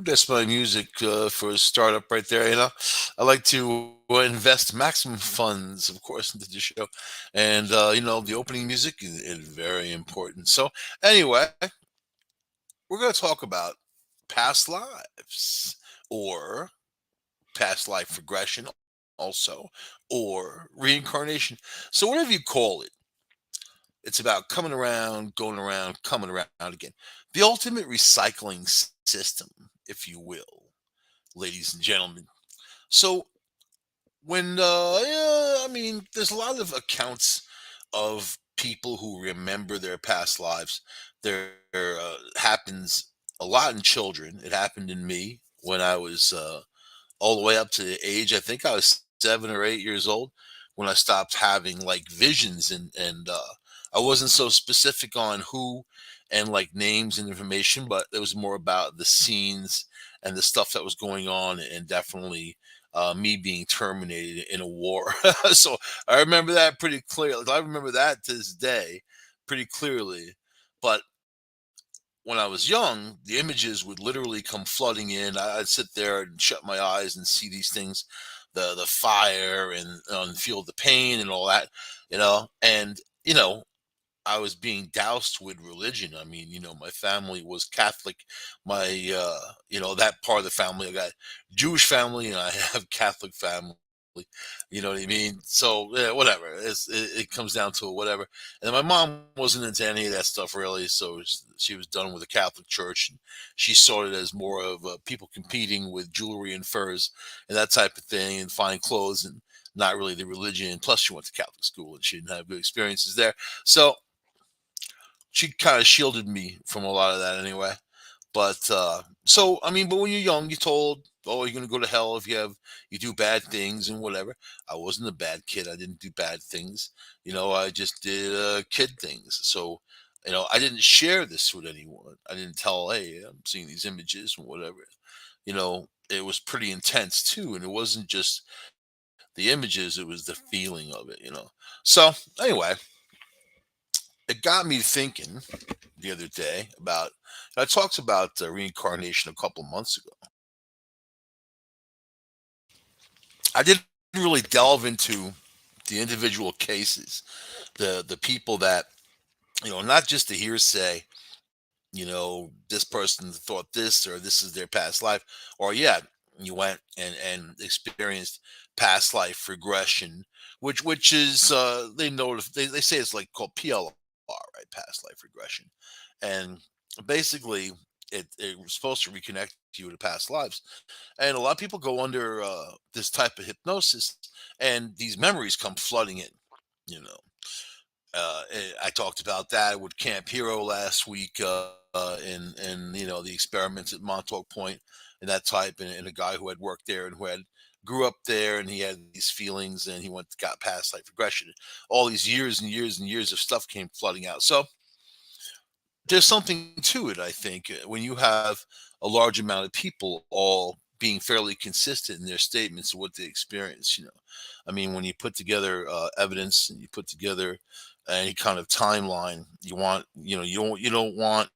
That's my music for a startup right there. I like to invest maximum funds, of course, into the show, and the opening music is very important. So, anyway, we're going to talk about past lives or past life regression, also, or reincarnation. So, whatever you call it, it's about coming around, going around, coming around again. The ultimate recycling system, if you will, ladies and gentlemen. So yeah, I mean, there's a lot of accounts of people who remember their past lives. There happens a lot in children. It happened in me when I was all the way up to the age, I think I was 7 or 8 years old, when I stopped having like visions, and I wasn't so specific on who and like names and information, but it was more about the scenes and the stuff that was going on, and definitely me being terminated in a war. So I remember that pretty clearly. I remember that to this day pretty clearly. But when I was young, the images would literally come flooding in. I'd sit there and shut my eyes and see these things, the fire and feel the pain and all that, and I was being doused with religion. I mean, my family was Catholic. My, that part of the family, I got Jewish family and I have Catholic family. You know what I mean? So, yeah, whatever. It comes down to whatever. And my mom wasn't into any of that stuff really. So she was done with the Catholic Church. And she saw it as more of people competing with jewelry and furs and that type of thing and fine clothes, and not really the religion. Plus, she went to Catholic school and she didn't have good experiences there. So, she kind of shielded me from a lot of that anyway. But so I mean, but when you're young, you're told, "Oh, you're gonna go to hell if you do bad things and whatever." I wasn't a bad kid. I didn't do bad things. I just did kid things. So, I didn't share this with anyone. I didn't tell, "Hey, I'm seeing these images and whatever." It was pretty intense too, and it wasn't just the images; it was the feeling of it. So anyway, it got me thinking the other day about. I talked about reincarnation a couple months ago. I didn't really delve into the individual cases, the people that not just the hearsay. This person thought this, or this is their past life, or yeah, you went and experienced past life regression, which is they say it's like called PLR, right? Past life regression, and basically it was supposed to reconnect you to past lives. And a lot of people go under this type of hypnosis, and these memories come flooding in. You know, I talked about that with Camp Hero last week, and the experiments at Montauk Point and that type, and a guy who had worked there and who had grew up there, and he had these feelings, and he got past life regression. All these years and years and years of stuff came flooding out. So there's something to it, I think, when you have a large amount of people all being fairly consistent in their statements of what they experience. I mean, when you put together evidence and you put together any kind of timeline, you don't want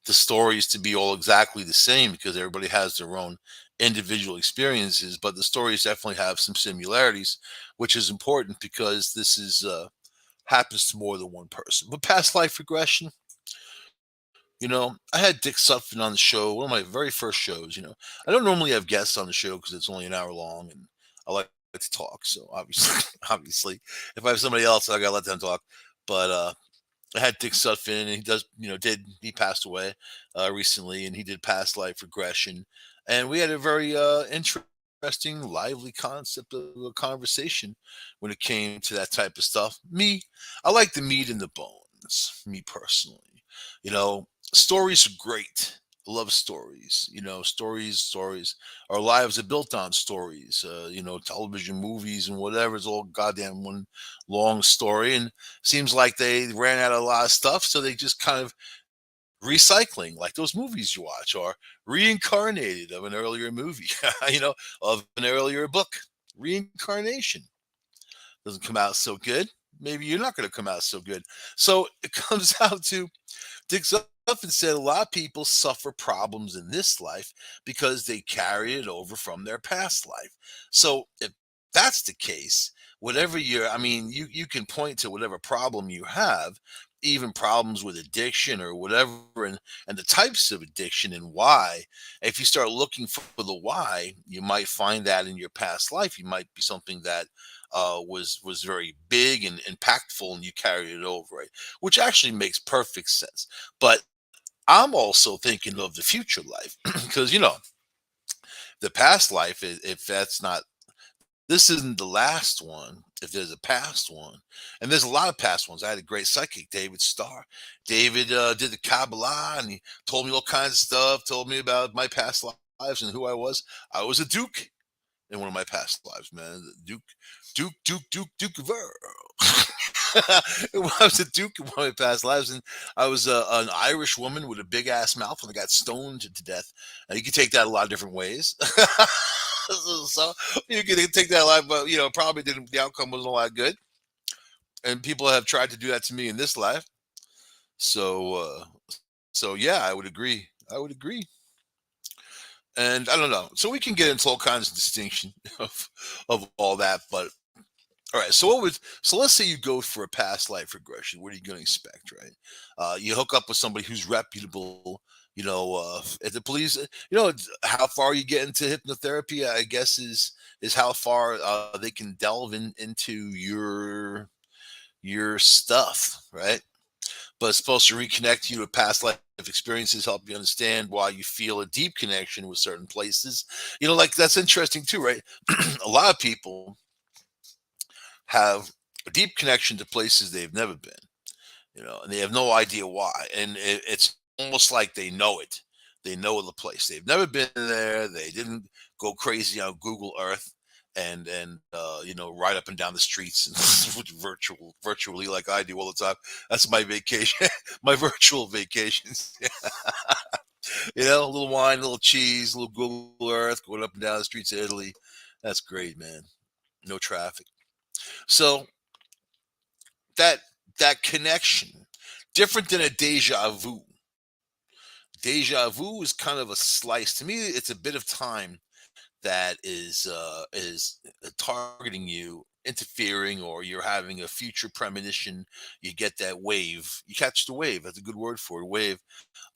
the stories to be all exactly the same, because everybody has their own individual experiences, but the stories definitely have some similarities, which is important because this is happens to more than one person. But past life regression, I had Dick Sutphin on the show, one of my very first shows. I don't normally have guests on the show because it's only an hour long, and I like to talk. So obviously, obviously, if I have somebody else, I gotta let them talk. But I had Dick Sutphin, and he does, he passed away recently, and he did past life regression, and we had a very interesting, lively concept of a conversation when it came to that type of stuff. I like the meat and the bones. Me personally, stories are great. I love stories. Stories. Our lives are built on stories. Television, movies, and whatever. It's all goddamn one long story. And seems like they ran out of a lot of stuff, so they just kind of recycling, like those movies you watch, or reincarnated of an earlier movie, of an earlier book. Reincarnation doesn't come out so good. Maybe you're not going to come out so good. So it comes out to digs up and said a lot of people suffer problems in this life because they carry it over from their past life. So if that's the case, whatever you're, I mean, you can point to whatever problem you have, even problems with addiction or whatever, and the types of addiction and why. If you start looking for the why, you might find that in your past life. You might be something that was very big and impactful, and you carried it over, right? Which actually makes perfect sense. But I'm also thinking of the future life because the past life, if that's not, this isn't the last one. If there's a past one, and there's a lot of past ones. I had a great psychic, David Starr. David did the Kabbalah, and he told me all kinds of stuff. Told me about my past lives and who I was. I was a duke in one of my past lives, man. Duke of Earl. I was a duke in one of my past lives, and I was an Irish woman with a big ass mouth, and I got stoned to death. And you can take that a lot of different ways. So you can take that a lot, but probably didn't. The outcome wasn't all that good, and people have tried to do that to me in this life. So, so yeah, I would agree. I would agree. And I don't know. So we can get into all kinds of distinction of all that, but all right. So let's say you go for a past life regression. What are you going to expect, right? You hook up with somebody who's reputable. At the police. How far you get into hypnotherapy, I guess, is how far they can delve into your stuff, right? But it's supposed to reconnect you to past life experiences, help you understand why you feel a deep connection with certain places. Like that's interesting too, right? A lot of people have a deep connection to places they've never been, and they have no idea why. And it's almost like they know it. They know the place. They've never been there. They didn't go crazy on Google Earth and ride up and down the streets and virtually like I do all the time. That's my vacation, my virtual vacations. A little wine, a little cheese, a little Google Earth, going up and down the streets of Italy. That's great, man. No traffic. So that that connection, different than a deja vu. Deja vu is kind of a slice. To me, it's a bit of time that is targeting you, interfering, or you're having a future premonition. You get that wave. You catch the wave. That's a good word for it. Wave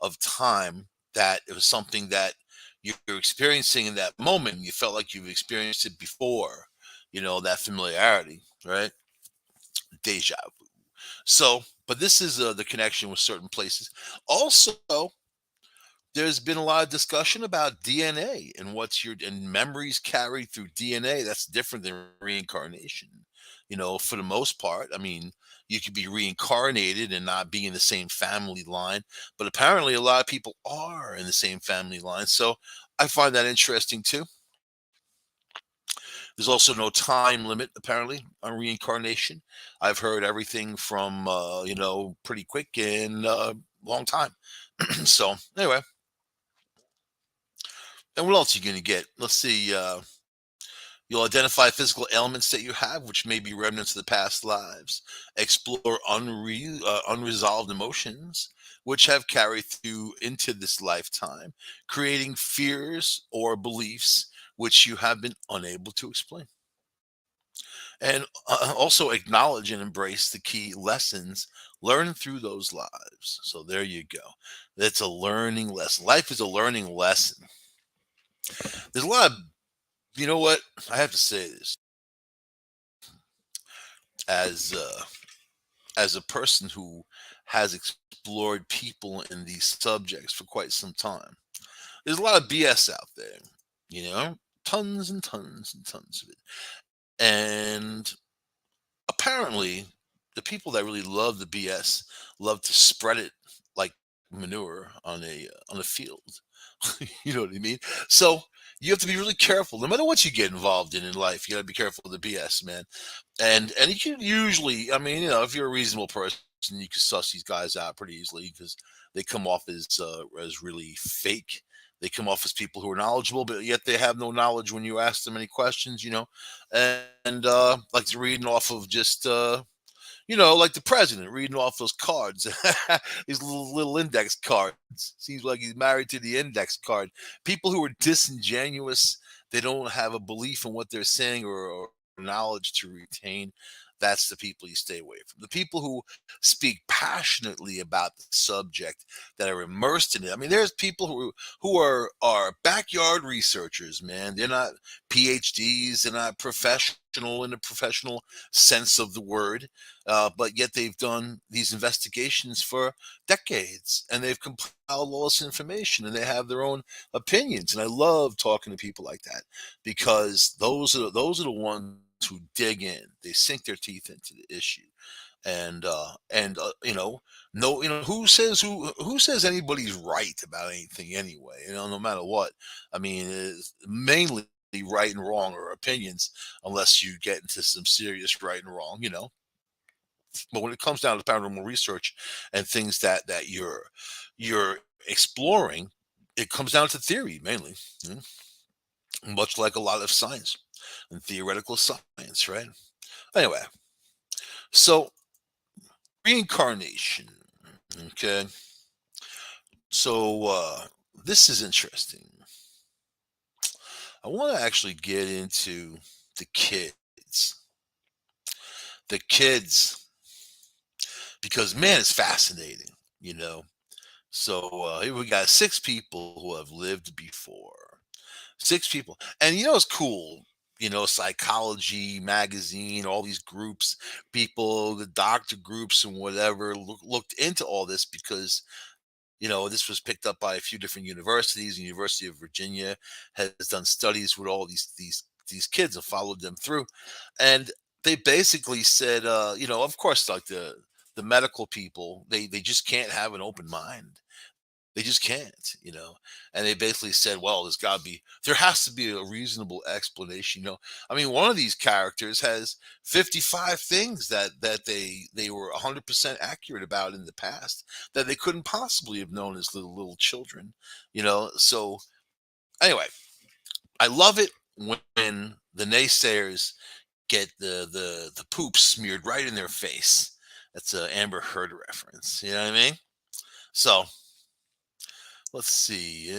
of time that it was something that you're experiencing in that moment. You felt like you've experienced it before. That familiarity, right? Deja vu. So, but this is the connection with certain places. Also, there's been a lot of discussion about DNA and and memories carried through DNA. That's different than reincarnation. For the most part, I mean, you could be reincarnated and not be in the same family line, but apparently a lot of people are in the same family line. So I find that interesting too. There's also no time limit apparently on reincarnation. I've heard everything from pretty quick and long time. So anyway, and what else are you going to get? Let's see. You'll identify physical ailments that you have, which may be remnants of the past lives. Explore unresolved emotions, which have carried through into this lifetime, creating fears or beliefs which you have been unable to explain. And also acknowledge and embrace the key lessons learned through those lives. So there you go. That's a learning lesson. Life is a learning lesson. There's a lot of, you know what? I have to say this as as a person who has explored people in these subjects for quite some time. There's a lot of BS out there, you know, tons and tons and tons of it. And apparently, the people that really love the BS love to spread it like manure on a field. You know what I mean? So you have to be really careful. No matter what you get involved in life, you got to be careful of the BS, man. And you can usually, I mean, if you're a reasonable person, you can suss these guys out pretty easily because they come off as really fake. They come off as people who are knowledgeable, but yet they have no knowledge when you ask them any questions, and like to reading off of just like the president reading off those cards, these little index cards. Seems like he's married to the index card. People who are disingenuous, they don't have a belief in what they're saying, or knowledge to retain. That's the people you stay away from. The people who speak passionately about the subject, that are immersed in it. I mean, there's people who are backyard researchers, man. They're not PhDs, they're not professional in the professional sense of the word, but yet they've done these investigations for decades, and they've compiled all this information, and they have their own opinions. And I love talking to people like that, because those are the ones who dig in. They sink their teeth into the issue. And no, who says anybody's right about anything anyway, no matter what. I mean, it's mainly right and wrong are opinions, unless you get into some serious right and wrong. But when it comes down to paranormal research and things that you're exploring, it comes down to theory mainly, you know, much like a lot of science and theoretical science, right? Anyway, so reincarnation. Okay, so this is interesting. I want to actually get into the kids, the kids, because man, it's fascinating. You know, So here we got six people who have lived before. Six people. And it's cool. Psychology magazine, all these groups, people, the doctor groups and whatever looked into all this, because this was picked up by a few different universities. The University of Virginia has done studies with all these kids and followed them through. And they basically said, of course, like the medical people, they just can't have an open mind. They just can't. And they basically said, well, there has to be a reasonable explanation. I mean, one of these characters has 55 things that they were 100% accurate about in the past, that they couldn't possibly have known as little children. So anyway, I love it when the naysayers get the poop smeared right in their face. That's a Amber Heard reference. You know what I mean? So let's see.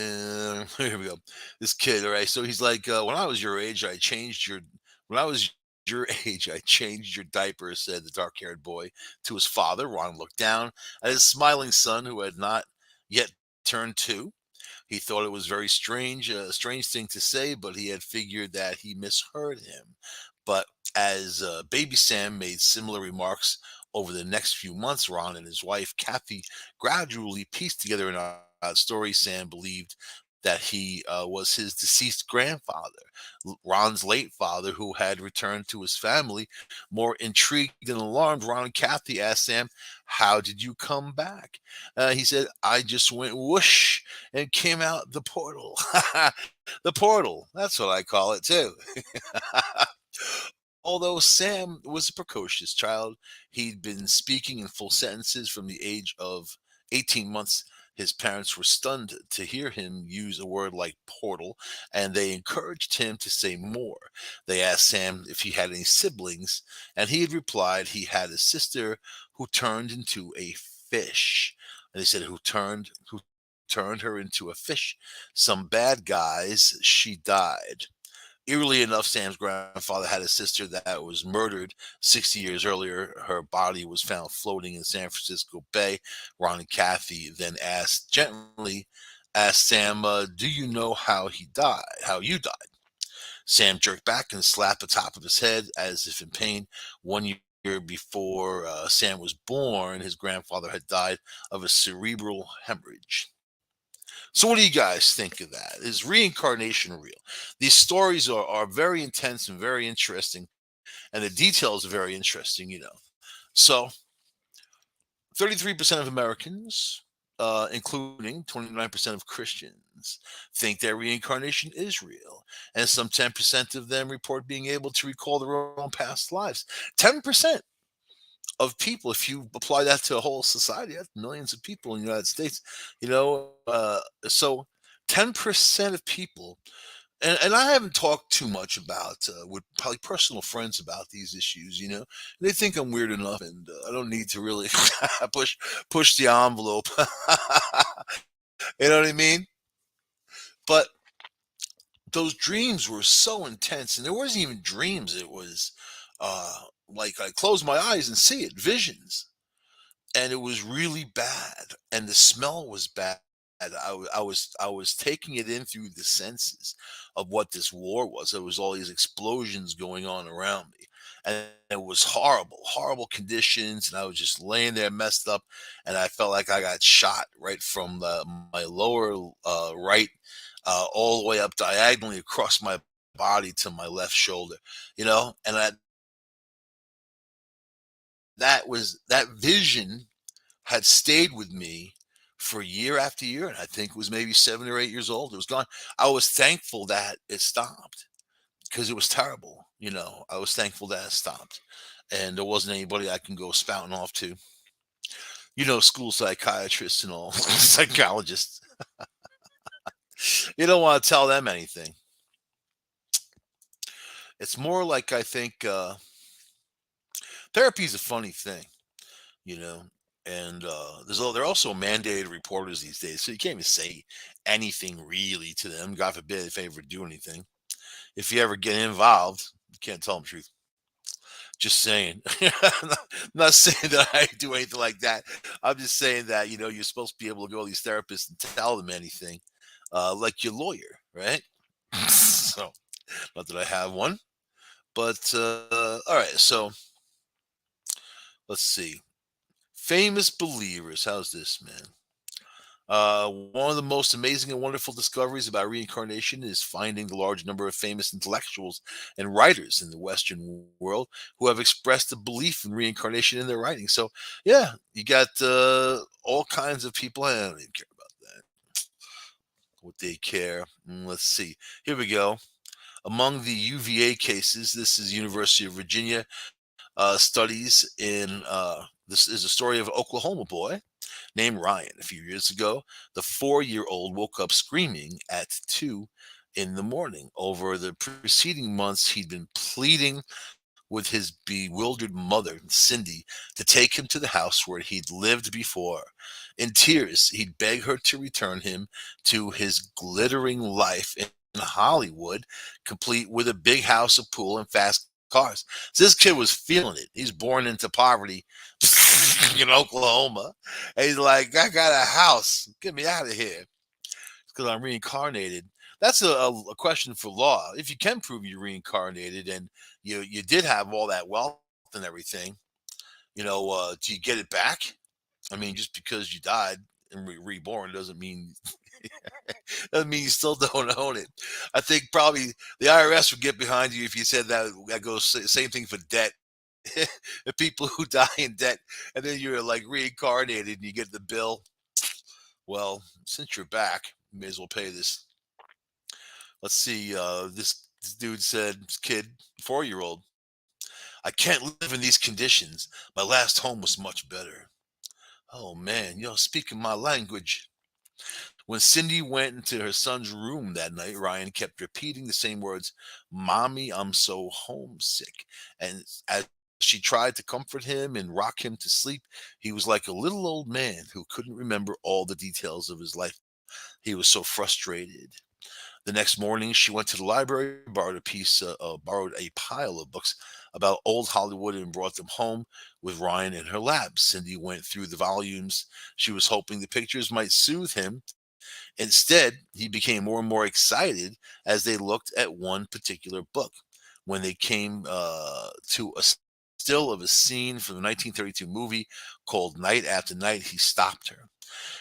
Here we go. This kid, all right. So he's like, when I was your age, I changed your. When I was your age, I changed your diaper," said the dark-haired boy to his father. Ron looked down at his smiling son, who had not yet turned two. He thought it was very strange, a strange thing to say, but he had figured that he misheard him. But as baby Sam made similar remarks over the next few months, Ron and his wife, Kathy, gradually pieced together an odd story. Sam believed that he was his deceased grandfather, Ron's late father, who had returned to his family. More intrigued and alarmed, Ron and Kathy asked Sam, "How did you come back?" He said, "I just went whoosh and came out the portal." The portal. That's what I call it too. Although Sam was a precocious child, he'd been speaking in full sentences from the age of 18 months. His parents were stunned to hear him use a word like portal, and they encouraged him to say more. They asked Sam if he had any siblings, and he had replied he had a sister who turned into a fish. And they said, who turned her into a fish? Some bad guys. She died. Eerily enough, Sam's grandfather had a sister that was murdered 60 years earlier. Her body was found floating in San Francisco Bay. Ron and Kathy then asked Sam, "Do you know how he died? How you died?" Sam jerked back and slapped the top of his head as if in pain. 1 year before Sam was born, his grandfather had died of a cerebral hemorrhage. So, what do you guys think of that? Is reincarnation real? These stories are very intense and very interesting, and the details are very interesting. So, 33% of Americans, including 29% of Christians, think that reincarnation is real. And some 10% of them report being able to recall their own past lives. 10% of people, if you apply that to a whole society, that's millions of people in the United States. So 10% of people, and I haven't talked too much about with probably personal friends about these issues. They think I'm weird enough, and I don't need to really push the envelope. You know what I mean? But those dreams were so intense, and there wasn't even dreams. It was uh, like I close my eyes and see it, visions, and it was really bad, and the smell was bad. I was taking it in through the senses of what this war was. There was all these explosions going on around me, and it was horrible, horrible conditions. And I was just laying there, messed up, and I felt like I got shot right from my lower right, all the way up diagonally across my body to my left shoulder. And that vision had stayed with me for year after year, and I think it was maybe 7 or 8 years old. It was gone. I was thankful that it stopped because it was terrible. I was thankful that it stopped, and there wasn't anybody I can go spouting off to. School psychiatrists and all psychologists. You don't want to tell them anything. It's more like I think therapy is a funny thing, you know. And they're also mandated reporters these days, so you can't even say anything really to them. God forbid if they ever do anything. If you ever get involved, you can't tell them the truth. Just saying. I'm not saying that I do anything like that. I'm just saying that you're supposed to be able to go to these therapists and tell them anything, like your lawyer, right? So, not that I have one, but all right. So let's see. Famous believers. How's this, man? One of the most amazing and wonderful discoveries about reincarnation is finding the large number of famous intellectuals and writers in the Western world who have expressed a belief in reincarnation in their writing. So, yeah, you got all kinds of people. I don't even care about that. What they care. Let's see. Here we go. Among the UVA cases, this is University of Virginia studies in. This is a story of an Oklahoma boy named Ryan. A few years ago, the 4-year-old woke up screaming at 2 in the morning. Over the preceding months, he'd been pleading with his bewildered mother, Cindy, to take him to the house where he'd lived before. In tears, he'd beg her to return him to his glittering life in Hollywood, complete with a big house, a pool, and fast cars. So this kid was feeling it. He's born into poverty in Oklahoma. And he's like, I got a house. Get me out of here. Because I'm reincarnated. That's a question for law. If you can prove you're reincarnated and you did have all that wealth and everything, do you get it back? I mean, just because you died and reborn doesn't mean you still don't own it. I think probably the IRS would get behind you if you said that. That goes same thing for debt. The people who die in debt and then you're like reincarnated and you get the bill. Well, since you're back, you may as well pay this. Let's see. This dude said, this kid, 4-year-old, I can't live in these conditions. My last home was much better. Oh man, speaking my language. When Cindy went into her son's room that night, Ryan kept repeating the same words, Mommy, I'm so homesick. And as she tried to comfort him and rock him to sleep, he was like a little old man who couldn't remember all the details of his life. He was so frustrated. The next morning, she went to the library, borrowed a pile of books about old Hollywood, and brought them home with Ryan in her lap. Cindy went through the volumes. She was hoping the pictures might soothe him. Instead, he became more and more excited as they looked at one particular book. When they came to a still of a scene from the 1932 movie called Night After Night, he stopped her.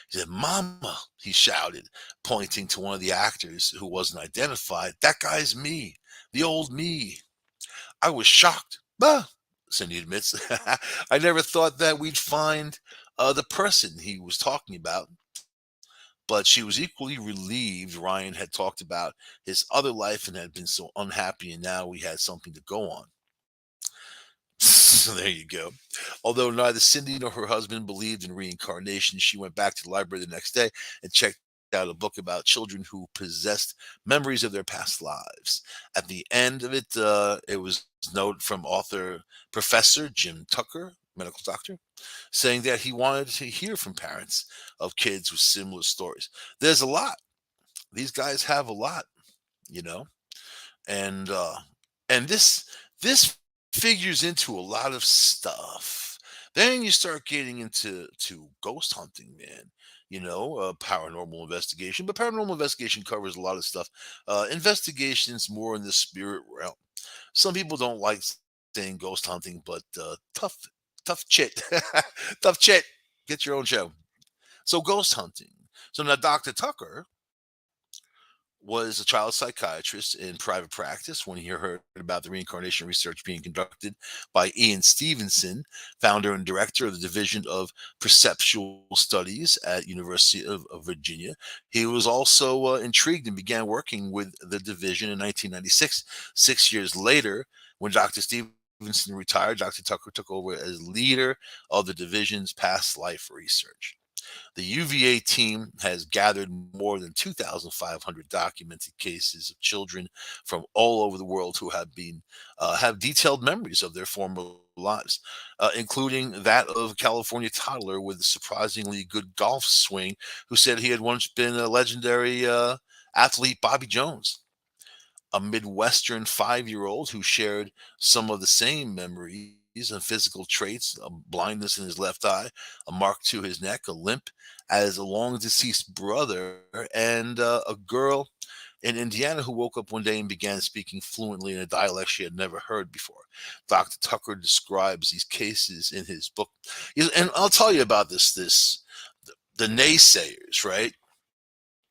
He said, Mama, he shouted, pointing to one of the actors who wasn't identified. That guy's me, the old me. I was shocked. Bah, Cindy admits. I never thought that we'd find the person he was talking about. But she was equally relieved Ryan had talked about his other life and had been so unhappy, and now we had something to go on. So there you go. Although neither Cindy nor her husband believed in reincarnation, she went back to the library the next day and checked out a book about children who possessed memories of their past lives. At the end of it, it was note from author Professor Jim Tucker, medical doctor, saying that he wanted to hear from parents of kids with similar stories. There's a lot. These guys have a lot, you know, and this figures into a lot of stuff. Then you start getting into ghost hunting, man. Paranormal investigation, but paranormal investigation covers a lot of stuff. Investigations more in the spirit realm. Some people don't like saying ghost hunting, but tough chit, tough chit. Get your own show. So ghost hunting. So now Dr. Tucker was a child psychiatrist in private practice when he heard about the reincarnation research being conducted by Ian Stevenson, founder and director of the Division of Perceptual Studies at University of Virginia. He was also intrigued and began working with the division in 1996. 6 years later, when Dr. Stevenson retired, Dr. Tucker took over as leader of the division's past life research. The UVA team has gathered more than 2,500 documented cases of children from all over the world who have detailed memories of their former lives, including that of a California toddler with a surprisingly good golf swing who said he had once been a legendary athlete, Bobby Jones. A Midwestern 5-year-old who shared some of the same memories and physical traits, a blindness in his left eye, a mark to his neck, a limp, as a long deceased brother, and a girl in Indiana who woke up one day and began speaking fluently in a dialect she had never heard before. Dr. Tucker describes these cases in his book. And I'll tell you about the naysayers, right?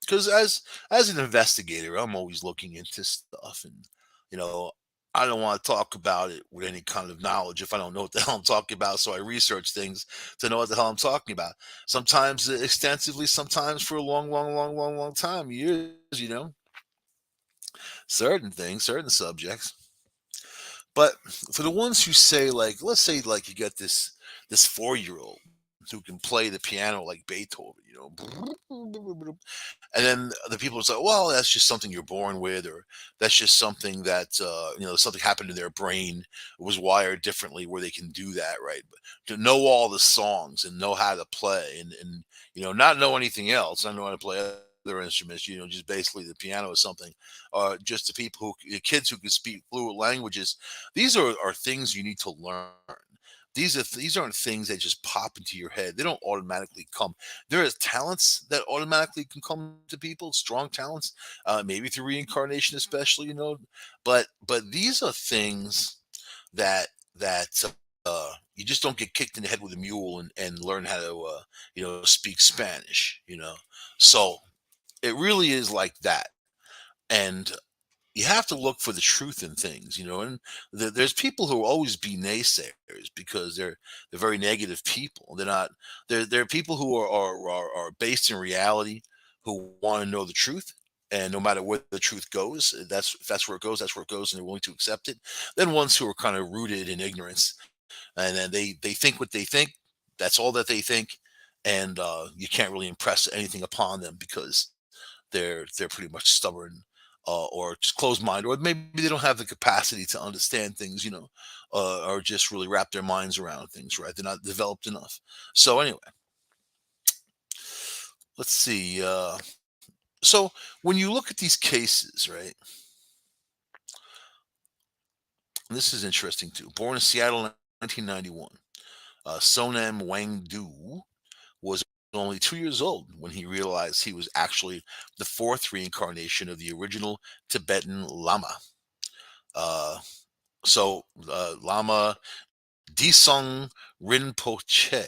Because as an investigator, I'm always looking into stuff, and you know, I don't want to talk about it with any kind of knowledge if I don't know what the hell I'm talking about. So I research things to know what the hell I'm talking about. Sometimes extensively, sometimes for a long, long, long, long, long time, years. Certain things, certain subjects. But for the ones who say, like, let's say, like, you got this 4-year-old who can play the piano like Beethoven, and then the people say, well, that's just something you're born with, or that's just something that something happened in their brain. It was wired differently where they can do that, right? But to know all the songs and know how to play, and not know anything else, not know how to play other instruments, just basically the piano or something, just the kids who can speak fluent languages. These are things you need to learn. These aren't things that just pop into your head. They don't automatically come. There is talents that automatically can come to people, strong talents, maybe through reincarnation, especially, But these are things that you just don't get kicked in the head with a mule and learn how to speak Spanish. So it really is like that, and you have to look for the truth in things, and there's people who will always be naysayers because they're very negative people. They're people who are based in reality, who want to know the truth, and no matter where the truth goes, if that's where it goes, that's where it goes, and they're willing to accept it. Then ones who are kind of rooted in ignorance, and then they think what they think, that's all that they think, and you can't really impress anything upon them because they're pretty much stubborn, or just closed mind, or maybe they don't have the capacity to understand things, or just really wrap their minds around things, right? They're not developed enough. So anyway, let's see. So when you look at these cases, right, and this is interesting too. Born in Seattle in 1991, Sonam Wangdu was only 2 years old when he realized he was actually the fourth reincarnation of the original Tibetan Lama. Uh, Lama Disong Rinpoche.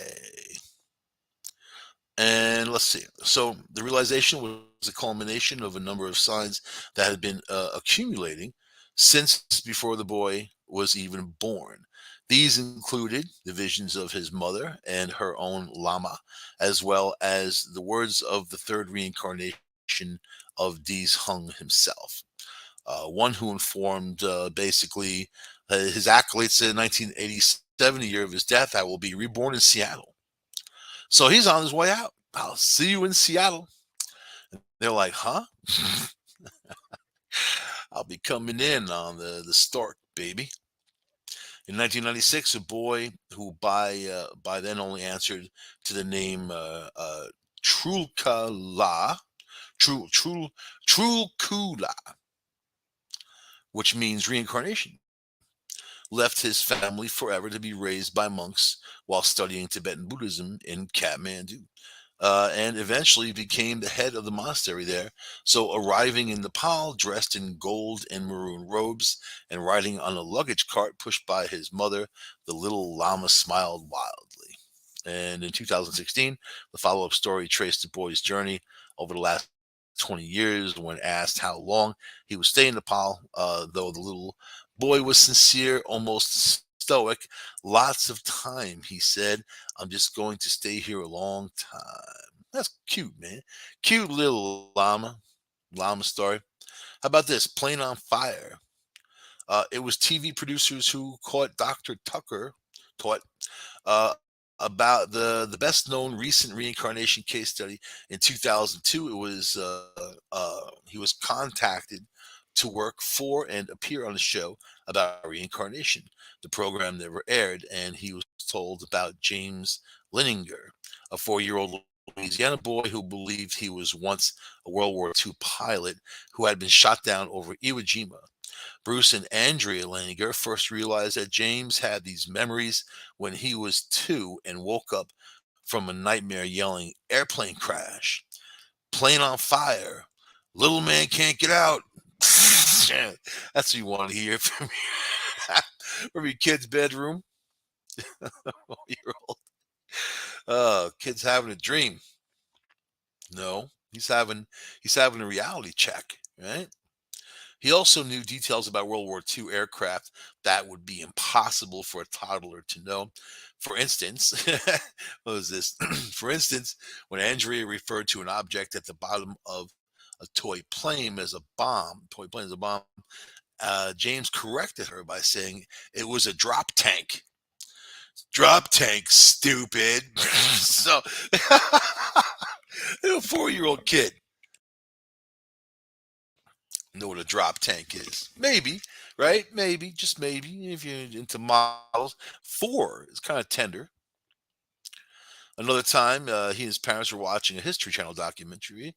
And let's see. So the realization was a culmination of a number of signs that had been accumulating since before the boy was even born. These included the visions of his mother and her own Lama, as well as the words of the third reincarnation of Dies Hung himself, one who informed basically his acolytes in 1987, the year of his death, I will be reborn in Seattle. So he's on his way out. I'll see you in Seattle. They're like, huh? I'll be coming in on the Stork, baby. In 1996, a boy who by then only answered to the name Trulkala, Trul Trul Trulkula, which means reincarnation, left his family forever to be raised by monks while studying Tibetan Buddhism in Kathmandu. And eventually became the head of the monastery there. So, arriving in Nepal dressed in gold and maroon robes and riding on a luggage cart pushed by his mother, the little Lama smiled wildly. And in 2016, the follow up story traced the boy's journey over the last 20 years. When asked how long he would stay in Nepal, though the little boy was sincere, almost stoic. Lots of time, he said. I'm just going to stay here a long time. That's cute, man. Cute little llama story. How about this? Plane on Fire. It was TV producers who caught Dr. Tucker taught uh, about the best known recent reincarnation case study in 2002. It was he was contacted to work for and appear on a show about reincarnation. The program never aired, and he was told about James Lininger, a 4-year-old Louisiana boy who believed he was once a World War II pilot who had been shot down over Iwo Jima. Bruce and Andrea Laninger first realized that James had these memories when he was 2 and woke up from a nightmare yelling, "Airplane crash, plane on fire, little man can't get out." That's what you want to hear from from your kid's bedroom. Year old. Kid's having a dream. No, he's having a reality check, right? He also knew details about World War II aircraft that would be impossible for a toddler to know. For instance, what was this? For instance, when Andrea referred to an object at the bottom of a toy plane as a bomb, James corrected her by saying it was a drop tank. Drop tank, stupid. So, a 4-year-old kid know what a drop tank is. Maybe, right? Maybe, just maybe, if you're into models. 4 is kind of tender. Another time, he and his parents were watching a History Channel documentary,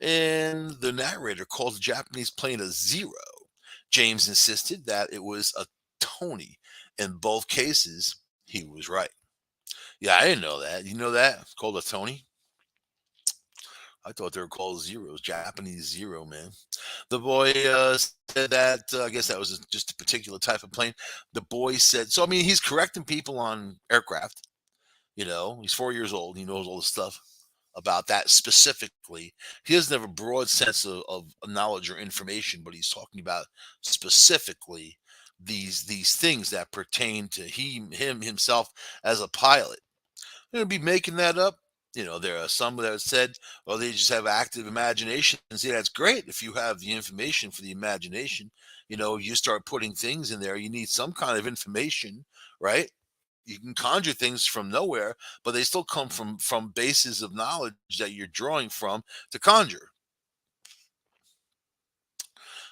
and the narrator called the Japanese plane a Zero. James insisted that it was a Tony. In both cases, he was right. Yeah, I didn't know that. You know that? It's called a Tony? I thought they were called Zeros, Japanese Zero, man. The boy said that I guess that was just a particular type of plane. The boy said so. I mean, he's correcting people on aircraft. He's 4 years old. He knows all the stuff about that specifically. He doesn't have a broad sense of knowledge or information, but he's talking about specifically these things that pertain to him himself as a pilot. Going to be making that up. There are some that have said, well, they just have active imagination. And see, that's great if you have the information for the imagination. You start putting things in there, you need some kind of information, right? You can conjure things from nowhere, but they still come from bases of knowledge that you're drawing from to conjure.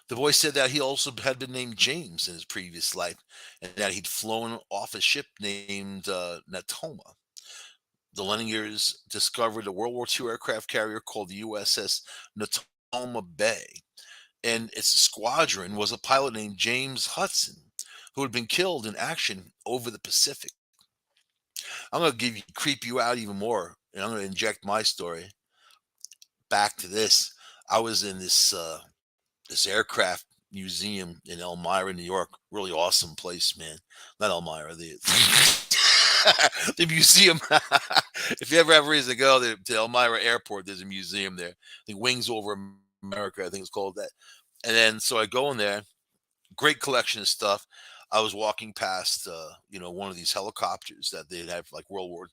The boy said that he also had been named James in his previous life, and that he'd flown off a ship named Natoma. The Lenningers discovered a World War II aircraft carrier called the USS Natoma Bay, and its squadron was a pilot named James Hudson, who had been killed in action over the Pacific. I'm going to creep you out even more, and I'm going to inject my story back to this. I was in this aircraft museum in Elmira, New York. Really awesome place, man. Not Elmira, the the museum. If you ever have a reason to go to Elmira Airport, there's a museum there. I think Wings Over America, I think it's called that. And then so I go in there, great collection of stuff. I was walking past, one of these helicopters that they'd have like World War,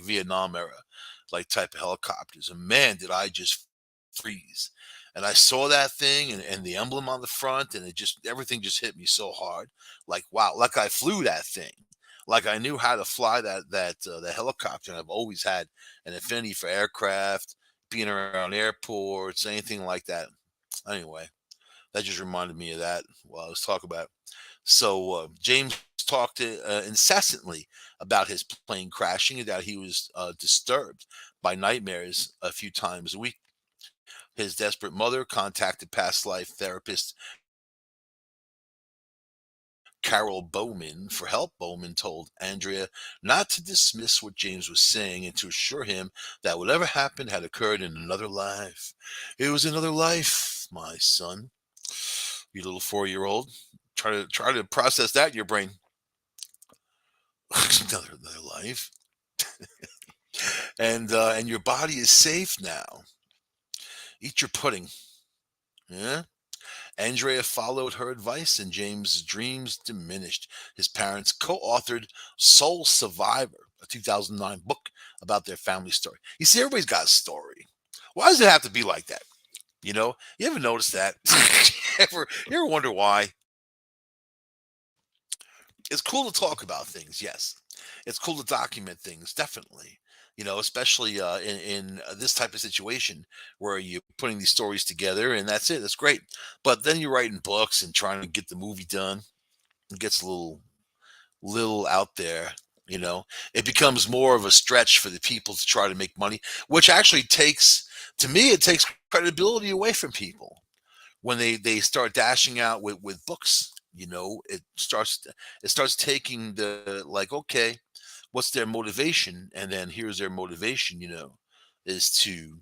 Vietnam era, like type of helicopters. And man, did I just freeze. And I saw that thing and the emblem on the front, and everything just hit me so hard. Like, wow, like I flew that thing. Like I knew how to fly that helicopter. And I've always had an affinity for aircraft, being around airports, anything like that. Anyway, that just reminded me of that while I was talking about it. So James talked incessantly about his plane crashing and that he was disturbed by nightmares a few times a week. His desperate mother contacted past life therapist Carol Bowman for help. Bowman told Andrea not to dismiss what James was saying and to assure him that whatever happened had occurred in another life. It was another life, my son. You little 4-year-old. Try to process that in your brain. Another life. And your body is safe now. Eat your pudding. Yeah. Andrea followed her advice, and James' dreams diminished. His parents co authored Soul Survivor, a 2009 book about their family story. You see, everybody's got a story. Why does it have to be like that? You ever notice that? You ever wonder why? It's cool to talk about things, yes. It's cool to document things, definitely. Especially in this type of situation where you're putting these stories together, and that's it. That's great. But then you're writing books and trying to get the movie done. It gets a little out there. You know, it becomes more of a stretch for the people to try to make money, which actually takes, to me, it takes credibility away from people when they start dashing out with books. It starts taking the, like, okay, what's their motivation, and then here's their motivation, is to,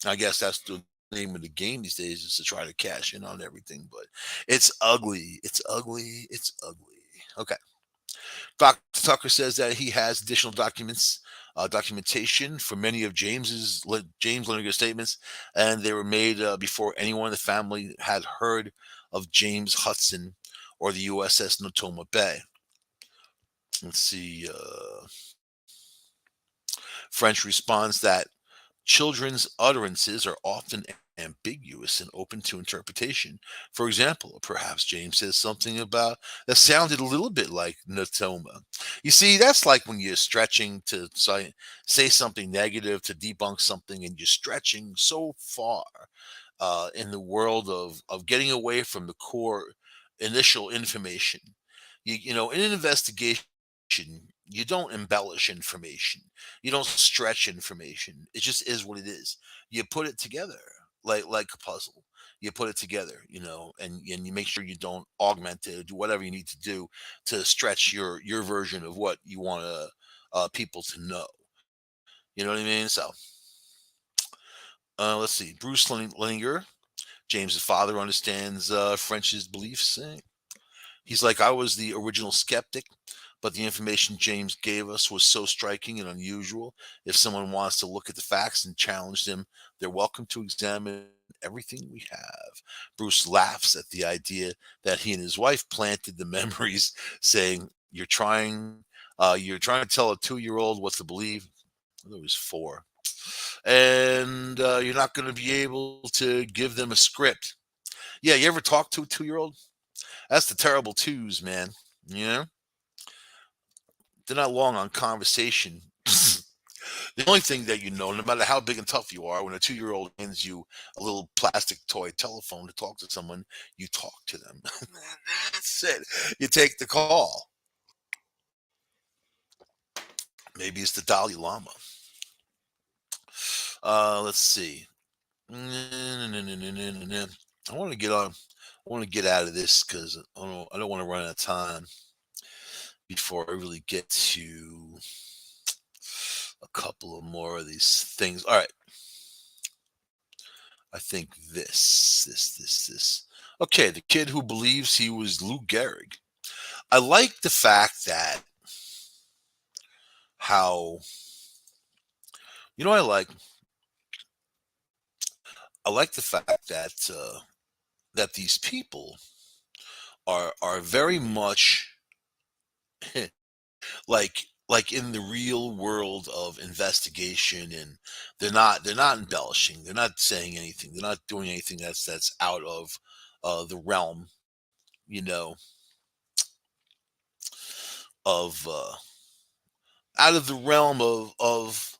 I guess that's the name of the game these days, is to try to cash in on everything. But it's ugly, it's ugly, it's ugly. Okay. Dr. Tucker says that he has additional documentation for many of James Linegar's statements, and they were made before anyone in the family had heard of James Hudson or the USS Natoma Bay. Let's see. French responds that children's utterances are often ambiguous and open to interpretation. For example, perhaps James says something about that sounded a little bit like Natoma. You see, that's like when you're stretching to say something negative to debunk something, and you're stretching so far in the world of getting away from the core initial information. In an investigation, you don't embellish information. You don't stretch information. It just is what it is. You put it together like a puzzle. You put it together, and you make sure you don't augment it or do whatever you need to do to stretch your version of what you want people to know. You know what I mean? So let's see. Bruce Lininger, James's father, understands French's beliefs. He's like, I was the original skeptic, but the information James gave us was so striking and unusual. If someone wants to look at the facts and challenge them, they're welcome to examine everything we have. Bruce laughs at the idea that he and his wife planted the memories, saying, you're trying to tell a 2-year-old what to believe. It was 4. And you're not going to be able to give them a script. Yeah, you ever talk to a 2-year-old? That's the terrible twos, man. You know, they're not long on conversation. The only thing that no matter how big and tough you are, when a 2-year-old hands you a little plastic toy telephone to talk to someone, you talk to them. That's it. You take the call. Maybe it's the Dalai Lama. Let's see. I want to get on. I want to get out of this because I don't want to run out of time before I really get to a couple of more of these things. All right. I think this. Okay, the kid who believes he was Lou Gehrig. I like the fact that how you know I like the fact that these people are very much like in the real world of investigation, and they're not embellishing, they're not saying anything, they're not doing anything that's out of the realm, you know of out of the realm of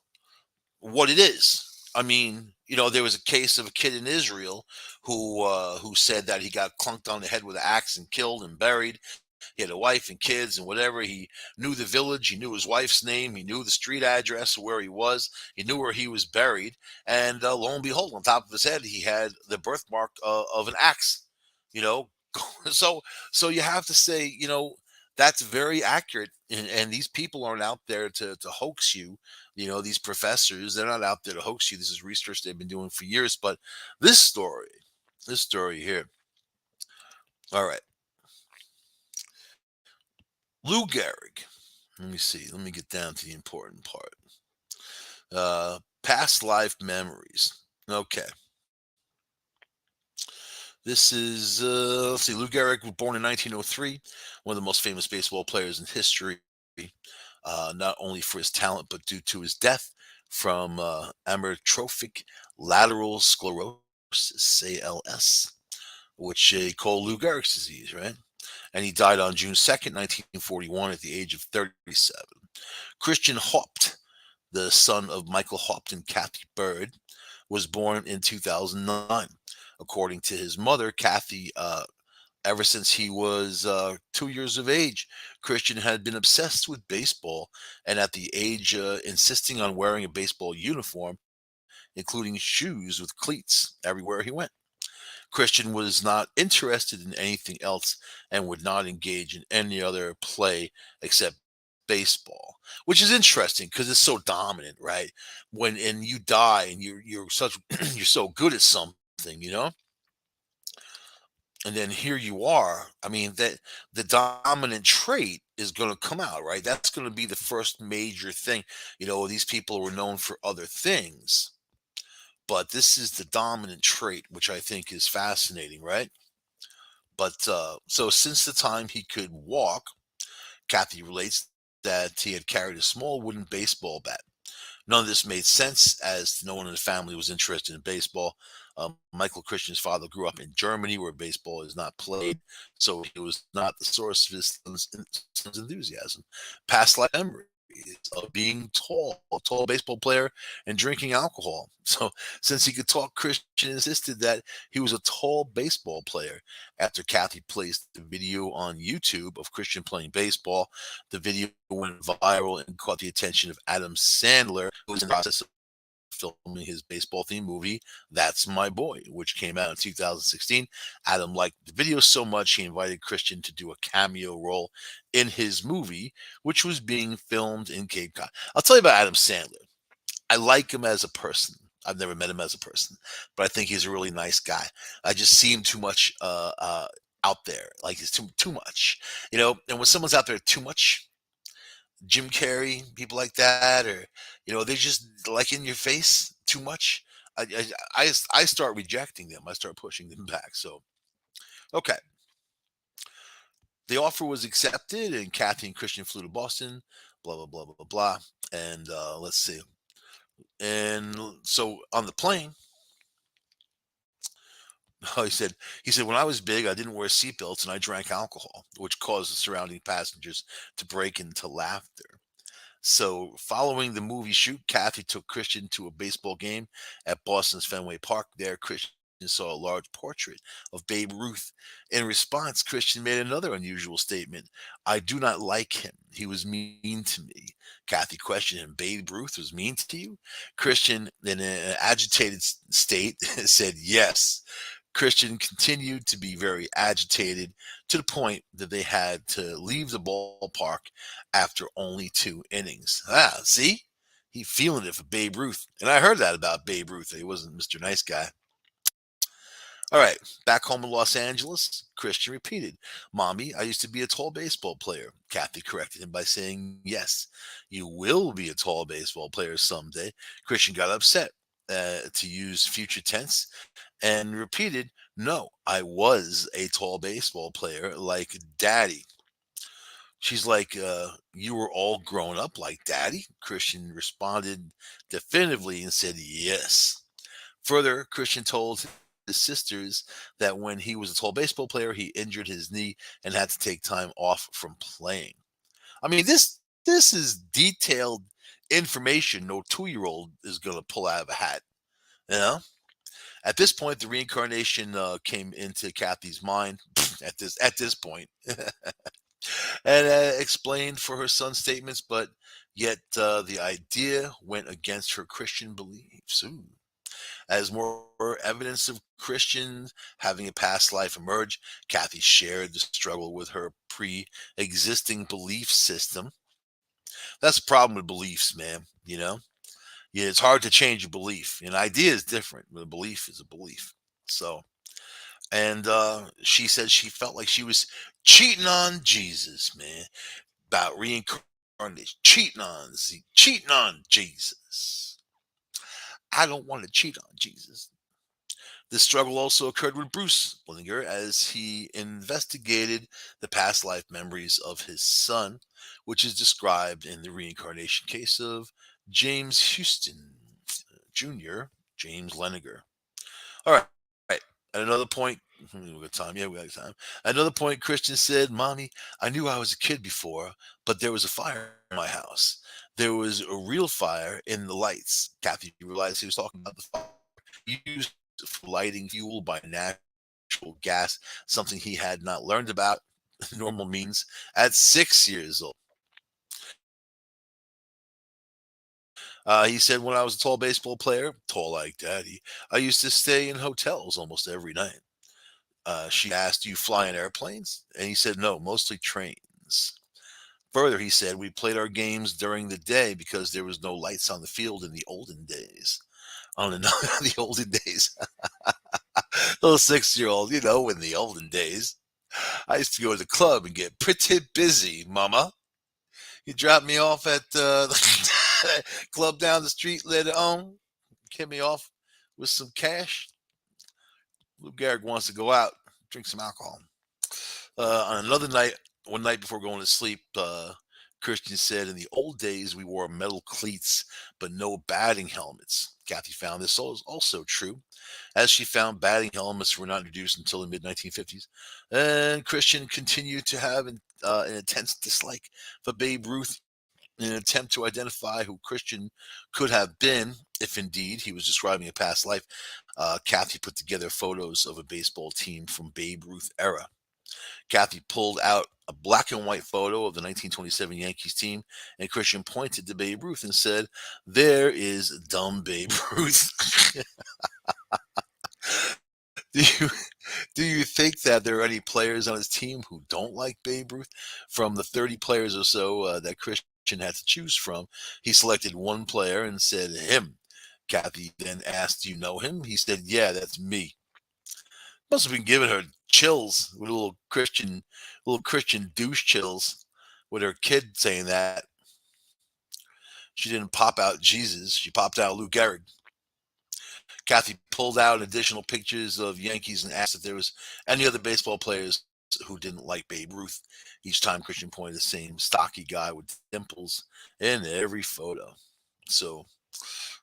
what it is. I mean, there was a case of a kid in Israel who said that he got clunked on the head with an axe and killed and buried. He had a wife and kids and whatever. He knew the village. He knew his wife's name. He knew the street address of where he was. He knew where he was buried. And lo and behold, on top of his head, he had the birthmark of an axe. You know, so you have to say, that's very accurate. And these people aren't out there to hoax you. These professors, they're not out there to hoax you. This is research they've been doing for years. But this story, here. All right. Lou Gehrig. Let me see. Let me get down to the important part. Past life memories. Okay. This is, let's see, Lou Gehrig was born in 1903, one of the most famous baseball players in history, not only for his talent, but due to his death from amyotrophic lateral sclerosis, ALS, which they call Lou Gehrig's disease, right? And he died on June 2nd, 1941, at the age of 37. Christian Haupt, the son of Michael Haupt and Kathy Bird, was born in 2009. According to his mother, Kathy, ever since he was 2 years of age, Christian had been obsessed with baseball, and at the age, insisting on wearing a baseball uniform, including shoes with cleats, everywhere he went. Christian was not interested in anything else and would not engage in any other play except baseball, which is interesting because it's so dominant, right? When and you die and you're such you're so good at something, and then here you are. I mean, that the dominant trait is going to come out, right? That's going to be the first major thing. These people were known for other things, but this is the dominant trait, which I think is fascinating, right? But so since the time he could walk, Kathy relates that he had carried a small wooden baseball bat. None of this made sense as no one in the family was interested in baseball. Michael Christian's father grew up in Germany where baseball is not played, so he was not the source of his son's enthusiasm. Past life memories of being tall, a tall baseball player, and drinking alcohol. So, since he could talk, Christian insisted that he was a tall baseball player. After Kathy placed the video on YouTube of Christian playing baseball, the video went viral and caught the attention of Adam Sandler, who was in the process of filming his baseball themed movie, That's My Boy, which came out in 2016. Adam liked the video so much, he invited Christian to do a cameo role in his movie, which was being filmed in Cape Cod. I'll tell you about Adam Sandler. I like him as a person. I've never met him as a person, but I think he's a really nice guy. I just see him too much out there. Like he's too much, And when someone's out there too much, Jim Carrey, people like that, or they're just like in your face too much. I start rejecting them. I start pushing them back. So okay, the offer was accepted, and Kathy and Christian flew to Boston. Blah blah blah blah blah. And let's see. And so on the plane, he said when I was big, I didn't wear seatbelts and I drank alcohol, which caused the surrounding passengers to break into laughter. So, following the movie shoot, Kathy took Christian to a baseball game at Boston's Fenway Park. There, Christian saw a large portrait of Babe Ruth. In response, Christian made another unusual statement: I do not like him. He was mean to me. Kathy questioned him. Babe Ruth was mean to you? Christian, in an agitated state, said yes. Christian continued to be very agitated to the point that they had to leave the ballpark after only 2 innings. See? He feeling it for Babe Ruth. And I heard that about Babe Ruth. He wasn't Mr. Nice Guy. All right, back home in Los Angeles, Christian repeated, Mommy, I used to be a tall baseball player. Kathy corrected him by saying, Yes, you will be a tall baseball player someday. Christian got upset to use future tense and repeated, No, I was a tall baseball player like Daddy. She's like, You were all grown up like Daddy? Christian responded definitively and said, Yes. Further, Christian told his sisters that when he was a tall baseball player, he injured his knee and had to take time off from playing. I mean, this is detailed information no 2-year-old is going to pull out of a hat. You know, at this point, the reincarnation came into Kathy's mind. At this point, and explained for her son's statements, but yet the idea went against her Christian beliefs. Ooh. As more evidence of Christians having a past life emerged, Kathy shared the struggle with her pre-existing belief system. That's the problem with beliefs, man. Yeah, it's hard to change a belief. An idea is different, but a belief is a belief. So, and she said she felt like she was cheating on Jesus, man, about reincarnation, cheating on Jesus. I don't want to cheat on Jesus. This struggle also occurred with Bruce Blinger as he investigated the past life memories of his son, which is described in the reincarnation case of James Houston Jr., James Leniger. All right. Right. At another point, we got time. Yeah, we got time. At another point, Christian said, Mommy, I knew I was a kid before, but there was a fire in my house. There was a real fire in the lights. Kathy realized he was talking about the fire used for lighting fuel by natural gas, something he had not learned about normal means at 6 years old. He said, when I was a tall baseball player, tall like daddy, I used to stay in hotels almost every night. She asked, do you fly in airplanes? And he said, no, mostly trains. Further, he said, we played our games during the day because there was no lights on the field in the olden days. On the, the olden days. Little 6 year old, in the olden days. I used to go to the club and get pretty busy, mama. You drop me off at the club down the street later on, get me off with some cash. Lou Gehrig wants to go out, drink some alcohol. On another night, one night before going to sleep, Christian said, in the old days, we wore metal cleats, but no batting helmets. Kathy found this also true, as she found batting helmets were not introduced until the mid 1950s. And Christian continued to have an intense dislike for Babe Ruth in an attempt to identify who Christian could have been, if indeed he was describing a past life. Kathy put together photos of a baseball team from Babe Ruth era. Kathy pulled out a black and white photo of the 1927 Yankees team, and Christian pointed to Babe Ruth and said, there is dumb Babe Ruth. do you do you think that there are any players on his team who don't like Babe Ruth? From the 30 players or so that Christian had to choose from, he selected one player and said, him. Kathy then asked, do you know him? He said, yeah, that's me. Must have been giving her chills with little Christian douche chills with her kid saying that. She didn't pop out Jesus. She popped out Lou Gehrig. Kathy pulled out additional pictures of Yankees and asked if there was any other baseball players who didn't like Babe Ruth. Each time Christian pointed the same stocky guy with dimples in every photo. So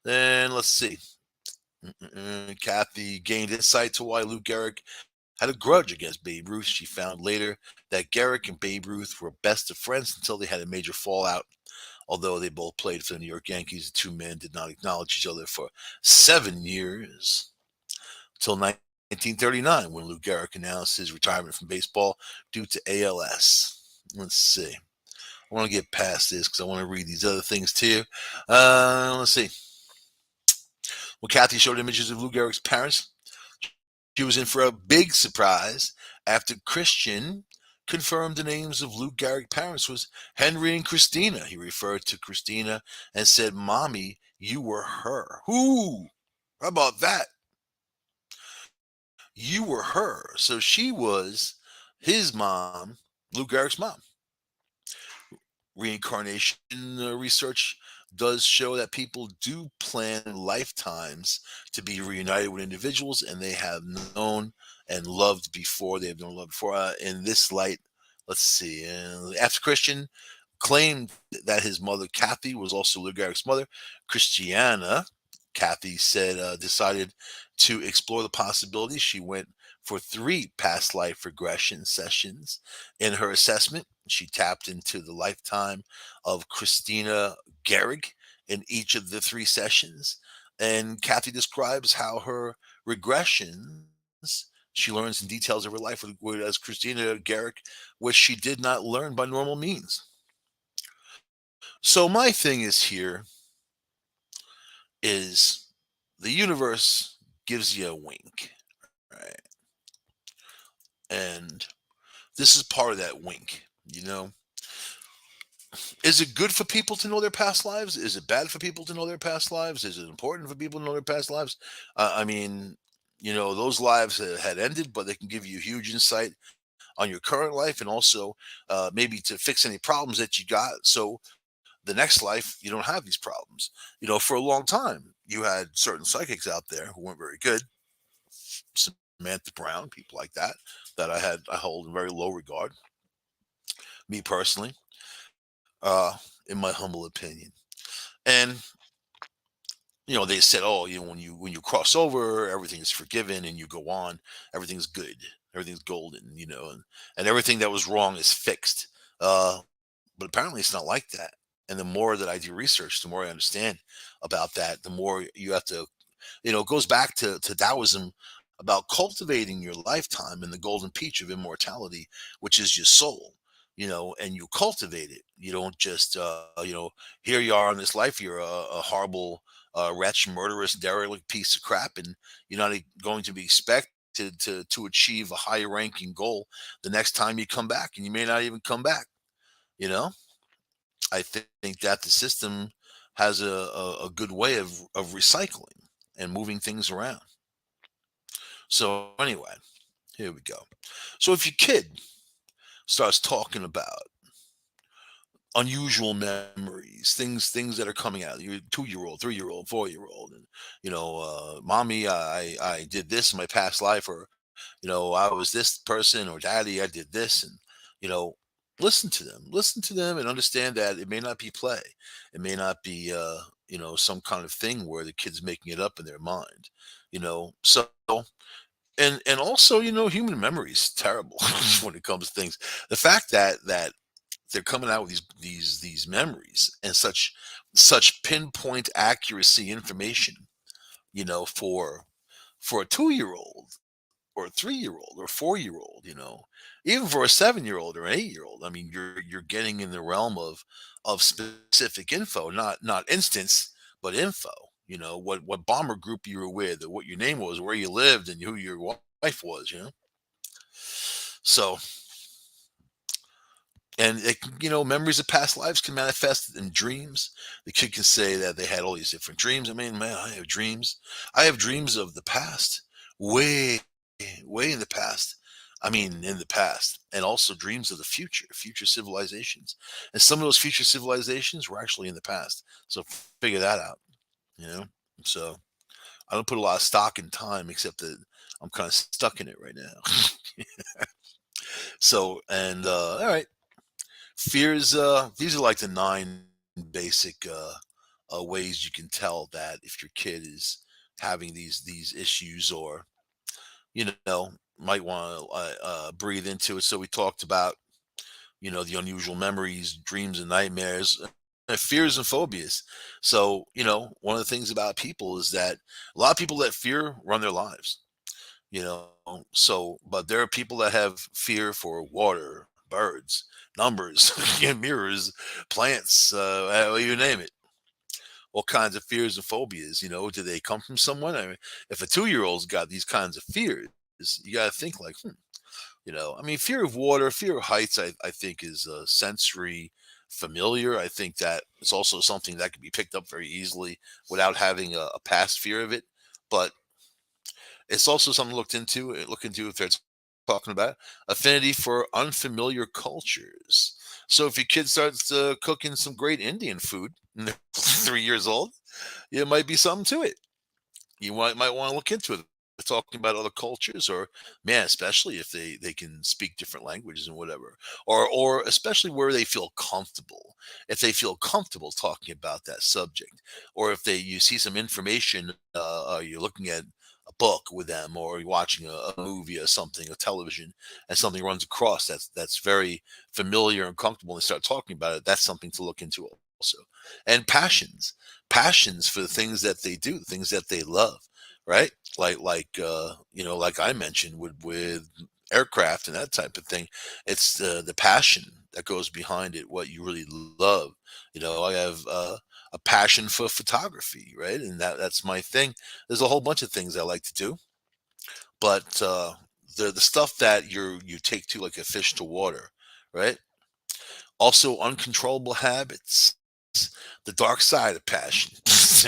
then let's see. Kathy gained insight to why Lou Gehrig had a grudge against Babe Ruth. She found later that Gehrig and Babe Ruth were best of friends until they had a major fallout. Although they both played for the New York Yankees, the two men did not acknowledge each other for 7 years until 1939 when Lou Gehrig announced his retirement from baseball due to ALS. Let's see. I want to get past this because I want to read these other things to you. Let's see. When Kathy showed images of Lou Gehrig's parents, she was in for a big surprise after Christian confirmed the names of Lou Gehrig's parents was Henry and Christina. He referred to Christina and said, Mommy, you were her. Who? How about that? You were her. So she was his mom, Lou Gehrig's mom. Reincarnation research does show that people do plan lifetimes to be reunited with individuals and they have known and loved before. They have known love before. In this light, let's see. After Christian claimed that his mother, Kathy, was also Lou Gehrig's mother, Christiana, Kathy said, decided to explore the possibilities. She went for 3 past life regression sessions. In her assessment, she tapped into the lifetime of Christina Gehrig in each of the 3 sessions. And Kathy describes how her regressions she learns in details of her life, whereas Christina Garrick, which she did not learn by normal means. So my thing is here is the universe gives you a wink, right? And this is part of that wink, you know. Is it good for people to know their past lives? Is it bad for people to know their past lives? Is it important for people to know their past lives? I mean, those lives had ended, but they can give you huge insight on your current life, and also maybe to fix any problems that you got. So the next life, you don't have these problems. For a long time, you had certain psychics out there who weren't very good. Samantha Brown, people like that I hold in very low regard. Me personally, in my humble opinion. And they said, oh, when you cross over, everything is forgiven, and you go on, everything's good, everything's golden, and everything that was wrong is fixed. But apparently, it's not like that. And the more that I do research, the more I understand about that, the more you have to, it goes back to Taoism about cultivating your lifetime in the golden peach of immortality, which is your soul, and you cultivate it. You don't just, here you are in this life, you're a horrible, wretch, murderous, derelict piece of crap, and you're not going to be expected to achieve a higher ranking goal the next time you come back, and you may not even come back. You know, think that the system has a good way of recycling and moving things around. So anyway, here we go. So if your kid starts talking about unusual memories, things that are coming out, your 2 year old, 3 year old, 4 year old, and mommy, I did this in my past life, or I was this person, or daddy, I did this, and you know, listen to them, and understand that it may not be play, it may not be some kind of thing where the kid's making it up in their mind, so. And also, human memory is terrible when it comes to things. The fact that they're coming out with these memories and such pinpoint accuracy information, for a 2 year old or a 3 year old or 4 year old, even for a 7 year old or an 8 year old. I mean, you're getting in the realm of specific info, not instance, but info. What bomber group you were with, or what your name was, where you lived, and who your wife was. So, and memories of past lives can manifest in dreams. The kid can say that they had all these different dreams. I mean, man, I have dreams. I have dreams of the past, way, way in the past. I mean, in the past, and also dreams of the future civilizations. And some of those future civilizations were actually in the past. So figure that out, you know? So I don't put a lot of stock in time, except that I'm kind of stuck in it right now. So, and all right. Fears, these are like the nine basic ways you can tell that if your kid is having these issues, or might want to breathe into it. So we talked about the unusual memories, dreams, and nightmares, fears and phobias. So one of the things about people is that a lot of people that fear run their lives. you know so, but there are people that have fear for water, birds, numbers, mirrors, plants, you name it, all kinds of fears and phobias. Do they come from someone? I mean, if a 2 year old's got these kinds of fears, you got to think like, I mean, fear of water, fear of heights, I think is sensory familiar. I think that it's also something that can be picked up very easily without having a past fear of it. But it's also something look into if they're talking about affinity for unfamiliar cultures. So if your kid starts cooking some great Indian food and they're 3 years old, it might be something to it. You might want to look into it. Talking about other cultures, or man, especially if they can speak different languages and whatever, or especially where they feel comfortable. If they feel comfortable talking about that subject, or if you see some information, you're looking at a book with them, or you're watching a movie or something, a television, and something runs across that's very familiar and comfortable, and they start talking about it. That's something to look into also, and passions for the things that they do, the things that they love, right? Like I mentioned with aircraft and that type of thing. It's the passion that goes behind it, what you really love. I have a passion for photography, right? And that's my thing. There's a whole bunch of things I like to do, but the stuff that you take to like a fish to water, right? Also, uncontrollable habits, the dark side of passion,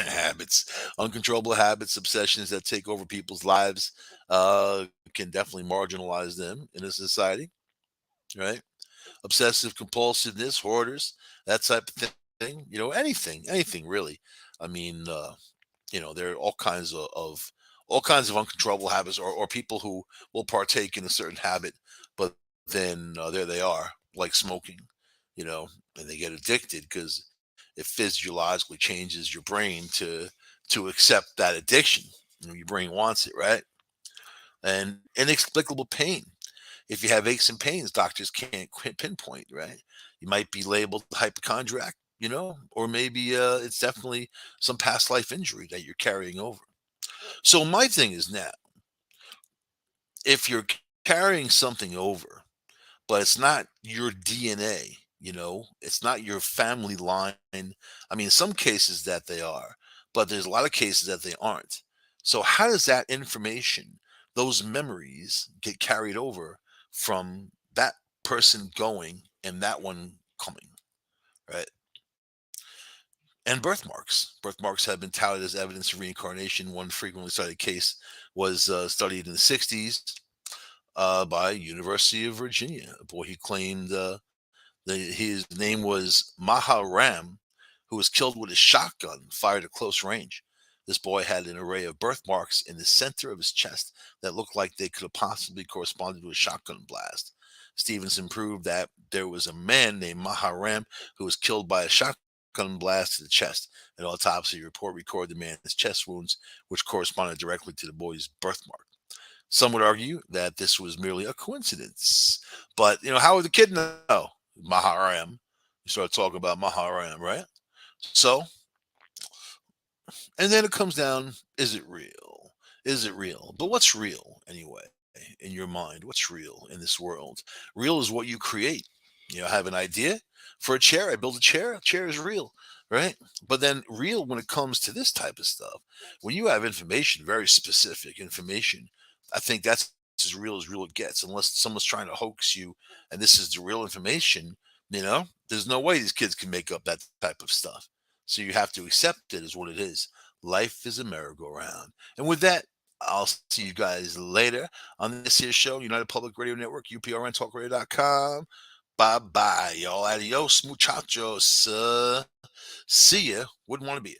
habits, uncontrollable habits, obsessions that take over people's lives can definitely marginalize them in a society, right? Obsessive compulsiveness, hoarders, that type of thing. Anything really. I mean, there are all kinds of uncontrollable habits, or people who will partake in a certain habit, but then there they are, like smoking, you know, and they get addicted because it physiologically changes your brain to accept that addiction. Your brain wants it, right? And inexplicable pain. If you have aches and pains, doctors can't pinpoint, right? You might be labeled hypochondriac, or maybe it's definitely some past life injury that you're carrying over. So my thing is now, if you're carrying something over, but it's not your DNA, it's not your family line. I mean, some cases that they are, but there's a lot of cases that they aren't. So how does that information, those memories get carried over from that person going and that one coming, right? And birthmarks. Birthmarks have been touted as evidence of reincarnation. One frequently cited case was studied in the 60s by University of Virginia. A boy he claimed his name was Maharam, who was killed with a shotgun fired at close range. This boy had an array of birthmarks in the center of his chest that looked like they could have possibly corresponded to a shotgun blast. Stevenson proved that there was a man named Maharam who was killed by a shotgun blast to the chest. An autopsy report recorded the man's chest wounds, which corresponded directly to the boy's birthmark. Some would argue that this was merely a coincidence. But, how would the kid know? Maharam. You start talking about Maharam, right? So, and then it comes down, is it real? Is it real? But what's real anyway in your mind? What's real in this world? Real is what you create. I have an idea for a chair. I build a chair. A chair is real, right? But then real when it comes to this type of stuff, when you have information, very specific information, I think that's as real it gets, unless someone's trying to hoax you and this is the real information, there's no way these kids can make up that type of stuff. So you have to accept it as what it is. Life is a merry-go-round. And with that, I'll see you guys later on this here show, United Public Radio Network, uprntalkradio.com. Bye bye, y'all. Adios, muchachos. See ya. Wouldn't want to be it.